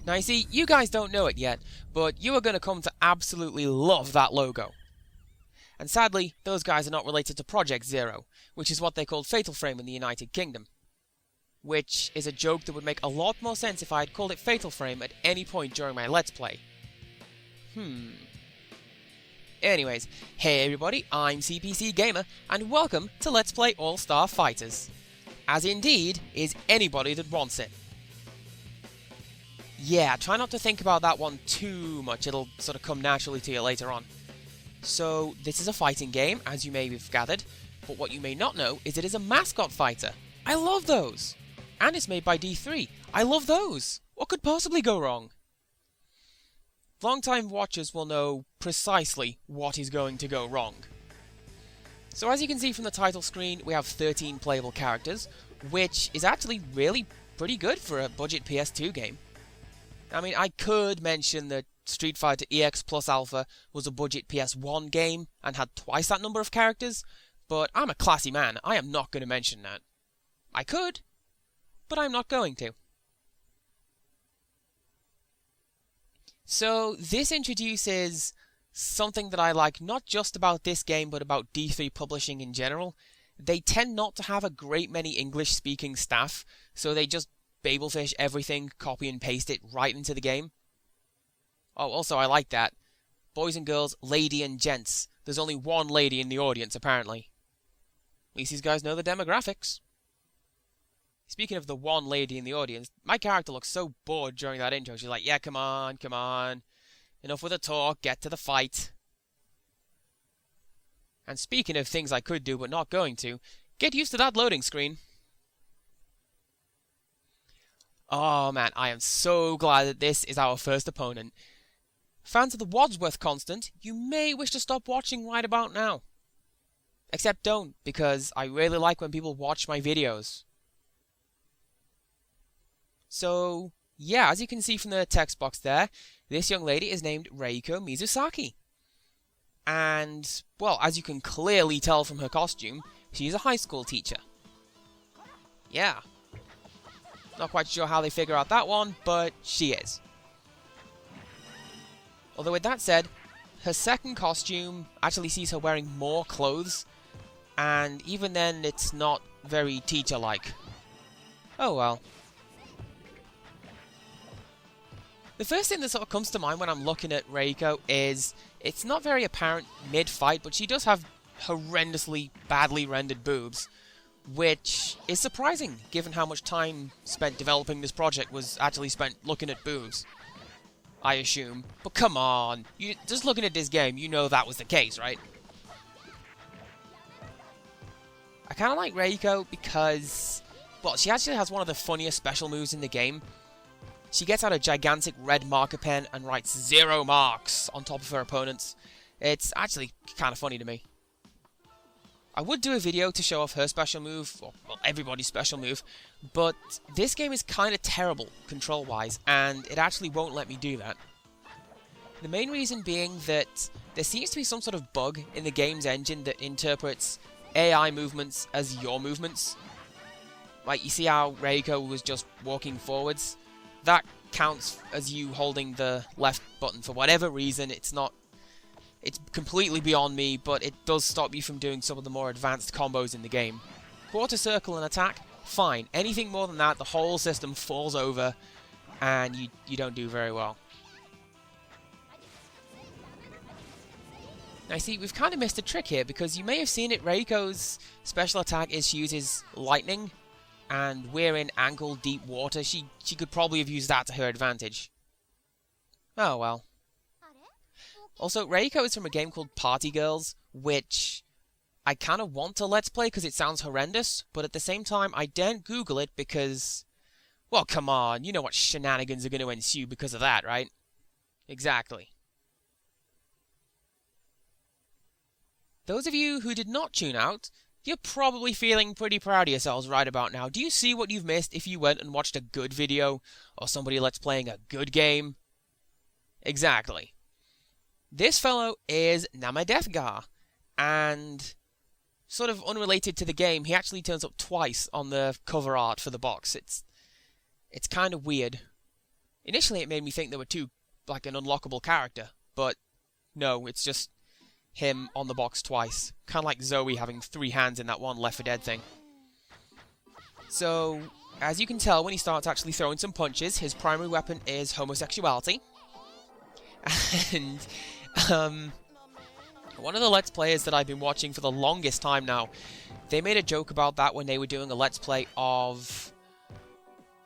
Now you see, you guys don't know it yet, but you are going to come to absolutely love that logo. And sadly, those guys are not related to Project Zero, which is what they called Fatal Frame in the United Kingdom. Which is a joke that would make a lot more sense if I had called it Fatal Frame at any point during my Let's Play. Anyways, hey everybody, I'm CPC Gamer, and welcome to Let's Play All-Star Fighters. As indeed is anybody that wants it. Yeah, try not to think about that one too much, it'll sort of come naturally to you later on. So, this is a fighting game, as you may have gathered, but what you may not know is it is a mascot fighter. I love those! And it's made by D3. I love those! What could possibly go wrong? Long-time watchers will know precisely what is going to go wrong. So as you can see from the title screen, we have 13 playable characters, which is actually really pretty good for a budget PS2 game. I mean, I could mention that Street Fighter EX Plus Alpha was a budget PS1 game and had twice that number of characters, but I'm a classy man, I am not going to mention that. I could, but I'm not going to. So, this introduces something that I like not just about this game, but about D3 publishing in general. They tend not to have a great many English-speaking staff, so they just babelfish everything, copy and paste it right into the game. Oh, also, I like that. Boys and girls, lady and gents. There's only one lady in the audience, apparently. At least these guys know the demographics. Speaking of the one lady in the audience, my character looks so bored during that intro. She's like, yeah, come on, come on. Enough with the talk, get to the fight. And speaking of things I could do but not going to, get used to that loading screen. Oh man, I am so glad that this is our first opponent. Fans of the Wadsworth constant, you may wish to stop watching right about now. Except don't, because I really like when people watch my videos. So, yeah, as you can see from the text box there, this young lady is named Reiko Mizusaki. And, well, as you can clearly tell from her costume, she's a high school teacher. Yeah. Not quite sure how they figure out that one, but she is. Although with that said, her second costume actually sees her wearing more clothes, and even then it's not very teacher-like. Oh well. The first thing that sort of comes to mind when I'm looking at Reiko is, it's not very apparent mid-fight, but she does have horrendously badly rendered boobs, which is surprising, given how much time spent developing this project was actually spent looking at boobs, I assume. But come on, just looking at this game, you know that was the case, right? I kind of like Reiko because, well, she actually has one of the funniest special moves in the game. She gets out a gigantic red marker pen and writes 0 marks on top of her opponents. It's actually kind of funny to me. I would do a video to show off her special move, or well, everybody's special move, but this game is kind of terrible control-wise, and it actually won't let me do that. The main reason being that there seems to be some sort of bug in the game's engine that interprets AI movements as your movements. Like, you see how Reiko was just walking forwards? That counts as you holding the left button for whatever reason. It's completely beyond me, but it does stop you from doing some of the more advanced combos in the game. Quarter circle and attack, fine. Anything more than that, the whole system falls over, and you don't do very well. Now see, we've kind of missed a trick here, because you may have seen it, Reiko's special attack is she uses lightning, and we're in ankle-deep water. She could probably have used that to her advantage. Oh well. Also, Reiko is from a game called Party Girls, which I kind of want to Let's Play because it sounds horrendous, but at the same time, I daren't Google it because, well, come on, you know what shenanigans are going to ensue because of that, right? Exactly. Those of you who did not tune out, you're probably feeling pretty proud of yourselves right about now. Do you see what you've missed if you went and watched a good video, or somebody Let's Playing a good game? Exactly. This fellow is Namgar, and sort of unrelated to the game, he actually turns up twice on the cover art for the box. It's kind of weird. Initially it made me think there were two, like an unlockable character, but no, it's just him on the box twice. Kind of like Zoe having 3 hands in that one Left 4 Dead thing. So, as you can tell when he starts actually throwing some punches, his primary weapon is homosexuality. And, one of the Let's Players that I've been watching for the longest time now, they made a joke about that when they were doing a Let's Play of,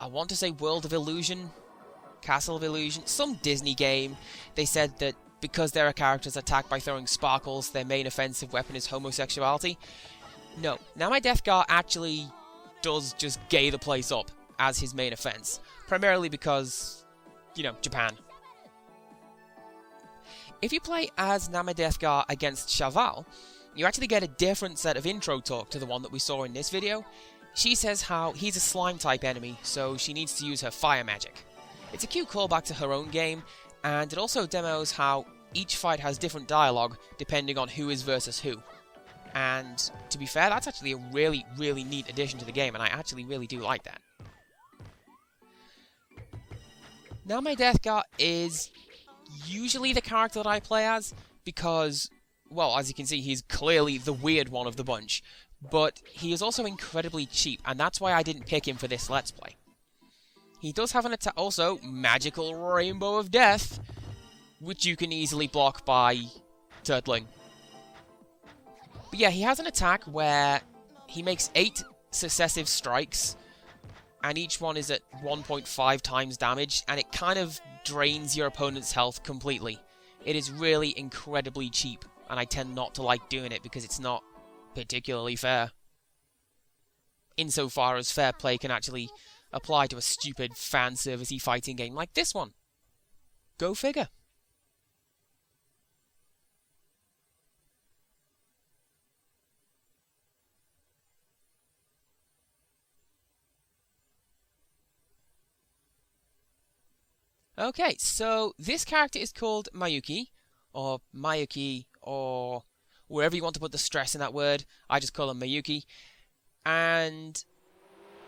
I want to say World of Illusion, Castle of Illusion, some Disney game. They said that because their characters attack by throwing sparkles, their main offensive weapon is homosexuality. No, now my Deathgar actually does just gay the place up as his main offense. Primarily because, you know, Japan. If you play as Namgar against Chaval, you actually get a different set of intro talk to the one that we saw in this video. She says how he's a slime type enemy, so she needs to use her fire magic. It's a cute callback to her own game, and it also demos how each fight has different dialogue depending on who is versus who. And to be fair, that's actually a really, really neat addition to the game, and I actually really do like that. Now my Deathgar is usually the character that I play as, because, well, as you can see, he's clearly the weird one of the bunch, but he is also incredibly cheap, and that's why I didn't pick him for this Let's Play. He does have an attack, also, Magical Rainbow of Death, which you can easily block by turtling. But yeah, he has an attack where he makes 8 successive strikes, and each one is at 1.5 times damage, and it kind of drains your opponent's health completely. It is really incredibly cheap, and I tend not to like doing it because it's not particularly fair. Insofar as fair play can actually apply to a stupid fan-servicey fighting game like this one. Go figure. Okay, so this character is called Myuki, or wherever you want to put the stress in that word. I just call him Myuki. And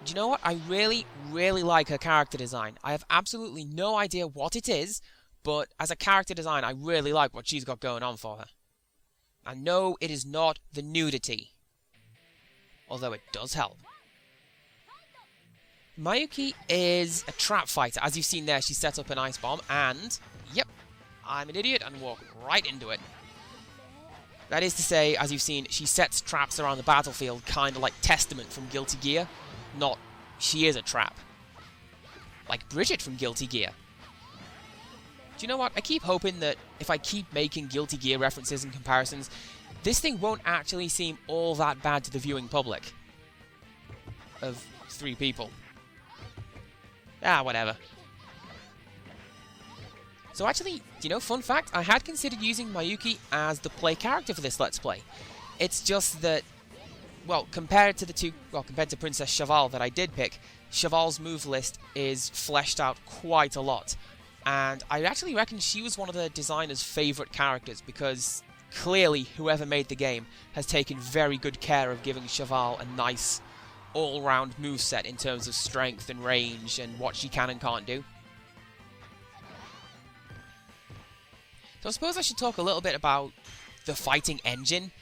do you know what? I really, really like her character design. I have absolutely no idea what it is, but as a character design, I really like what she's got going on for her. And no, it is not the nudity, although it does help. Myuki is a trap fighter. As you've seen there, she sets up an ice bomb, and, yep, I'm an idiot and walk right into it. That is to say, as you've seen, she sets traps around the battlefield, kind of like Testament from Guilty Gear. Not, she is a trap. Like Bridget from Guilty Gear. Do you know what? I keep hoping that if I keep making Guilty Gear references and comparisons, this thing won't actually seem all that bad to the viewing public. Of 3 people. Ah, whatever. So actually, you know, fun fact, I had considered using Myuki as the play character for this Let's Play. It's just that, well, compared to Princess Cheval that I did pick, Cheval's move list is fleshed out quite a lot. And I actually reckon she was one of the designer's favourite characters, because clearly whoever made the game has taken very good care of giving Cheval a nice all-round moveset in terms of strength and range and what she can and can't do. So I suppose I should talk a little bit about the fighting engine.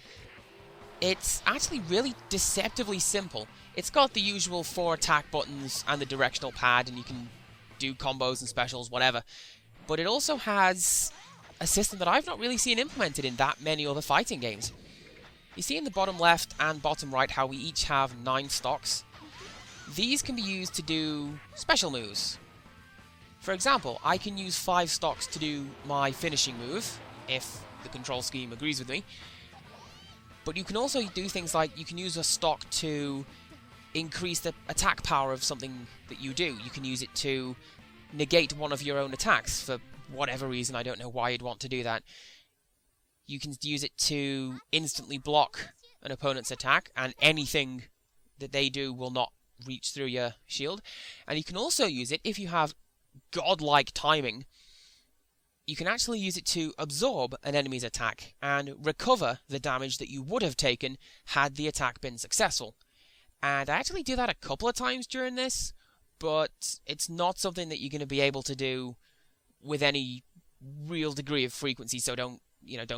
It's actually really deceptively simple. It's got the usual 4 attack buttons and the directional pad, and you can do combos and specials, whatever. But it also has a system that I've not really seen implemented in that many other fighting games. You see in the bottom left and bottom right how we each have 9 stocks. These can be used to do special moves. For example, I can use 5 stocks to do my finishing move, if the control scheme agrees with me. But you can also do things like, you can use a stock to increase the attack power of something that you do. You can use it to negate one of your own attacks for whatever reason. I don't know why you'd want to do that. You can use it to instantly block an opponent's attack, and anything that they do will not reach through your shield. And you can also use it, if you have godlike timing, you can actually use it to absorb an enemy's attack and recover the damage that you would have taken had the attack been successful. And I actually do that a couple of times during this, but it's not something that you're going to be able to do with any real degree of frequency, so don't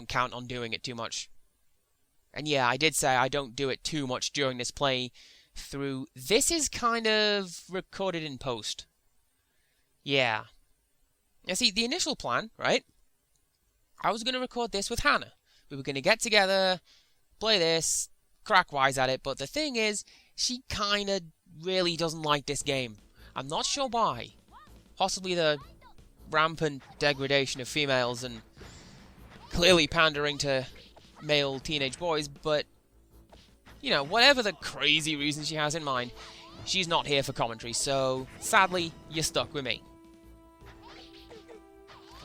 count on doing it too much. And yeah, I did say I don't do it too much during this play through. This is kind of recorded in post. Yeah. Now see, the initial plan, right? I was going to record this with Hannah. We were going to get together, play this, crack wise at it, but the thing is, she kind of really doesn't like this game. I'm not sure why. Possibly the rampant degradation of females and clearly pandering to male teenage boys, but, you know, whatever the crazy reason she has in mind, she's not here for commentary, so sadly, you're stuck with me.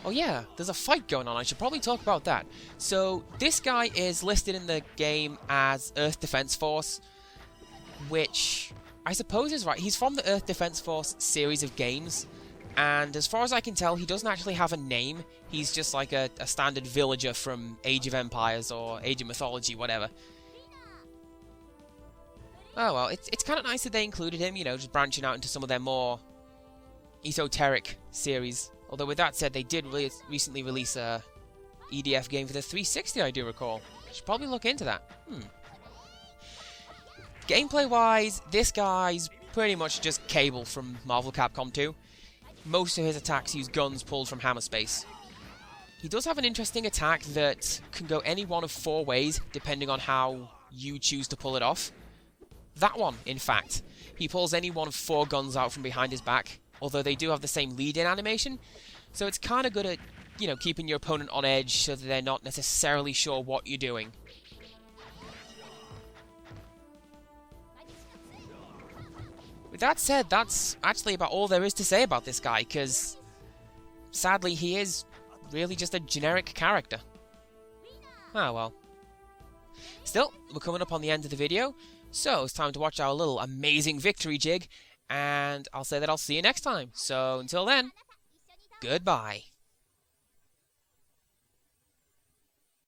Oh yeah, there's a fight going on. I should probably talk about that. So, this guy is listed in the game as Earth Defense Force, which I suppose is right. He's from the Earth Defense Force series of games, and as far as I can tell, he doesn't actually have a name. He's just like a standard villager from Age of Empires or Age of Mythology, whatever. Oh well, it's kind of nice that they included him, you know, just branching out into some of their more esoteric series. Although with that said, they did recently release a EDF game for the 360, I do recall. Should probably look into that. Gameplay-wise, this guy's pretty much just Cable from Marvel Capcom 2. Most of his attacks use guns pulled from hammer space. He does have an interesting attack that can go any one of 4 ways, depending on how you choose to pull it off. That one, in fact. He pulls any one of 4 guns out from behind his back, although they do have the same lead-in animation, so it's kind of good at, you know, keeping your opponent on edge so that they're not necessarily sure what you're doing. With that said, that's actually about all there is to say about this guy, because sadly he is really just a generic character. Ah well. Still, we're coming up on the end of the video, so it's time to watch our little amazing victory jig, and I'll say that I'll see you next time. So until then, goodbye.